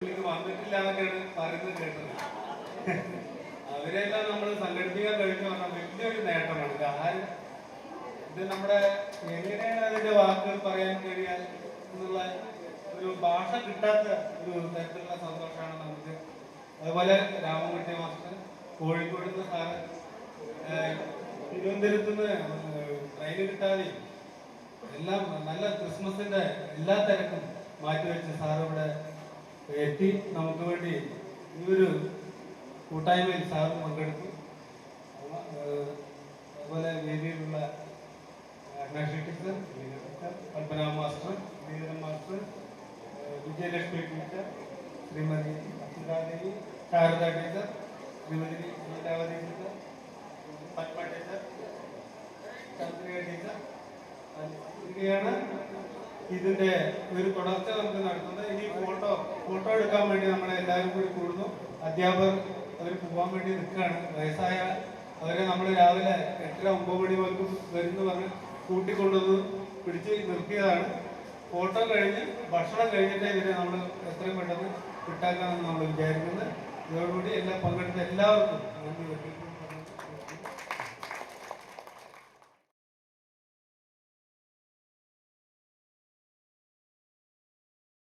വന്നിട്ടില്ല എന്നൊക്കെയാണ് പറയുന്നത് കേട്ടത്. അവരെല്ലാം നമ്മൾ സംഘടിപ്പിക്കാൻ കഴിഞ്ഞു പറഞ്ഞാൽ വലിയൊരു നേട്ടമാണ്. ഇത് നമ്മുടെ എങ്ങനെയാണ് അതിന്റെ വാക്കുകൾ പറയാൻ കഴിയാൻ എന്നുള്ള ഒരു ഭാഷ കിട്ടാത്ത ഒരു തരത്തിലുള്ള സന്തോഷമാണ് നമുക്ക്. അതുപോലെ രാമൻകുട്ടി മാസ്റ്റർ, കോഴിക്കോട് നിന്ന് സാറ്, തിരുവനന്തപുരത്ത് നിന്ന് ട്രെയിന് കിട്ടാതെ എല്ലാം നല്ല ക്രിസ്മസിന്റെ എല്ലാ തിരക്കും മാറ്റിവെച്ച് സാർ ഇവിടെ എത്തി നമുക്ക് വേണ്ടി ഈ ഒരു കൂട്ടായ്മയിൽ സാറ് പങ്കെടുത്തു. അതുപോലെ വേദിയിലുള്ള Agnashi teacher, Kalpana master, Sreedharan master, Vijayalakshmi teacher, Srimathi Asuradevi, Sharada teacher, Srimathi Leelavathi teacher, Padma teacher, Chandrika teacher, ഇങ്ങനെയാണ് ഇതിന്റെ ഒരു തുടർച്ച നമുക്ക് നടത്തുന്നത്. ഇനി ഫോട്ടോ എടുക്കാൻ വേണ്ടി നമ്മളെ എല്ലാവരും കൂടി കൂടുന്നു. അധ്യാപകർ അവർ പോകാൻ വേണ്ടി നിൽക്കുകയാണ്. വയസ്സായ അവരെ നമ്മൾ രാവിലെ 8:30-9 മണി വരുന്നു പറഞ്ഞ് കൂട്ടിക്കൊണ്ടുവന്ന് പിടിച്ച് നിർത്തിയതാണ്. ഫോട്ടോ കഴിഞ്ഞ് ഭക്ഷണം കഴിഞ്ഞിട്ട് ഇവരെ നമ്മൾ എത്രയും പെട്ടെന്ന് വിട്ടാക്കാമെന്ന് നമ്മൾ വിചാരിക്കുന്നത്. ഇതോടുകൂടി എല്ലാം പങ്കെടുത്ത എല്ലാവർക്കും നന്ദി.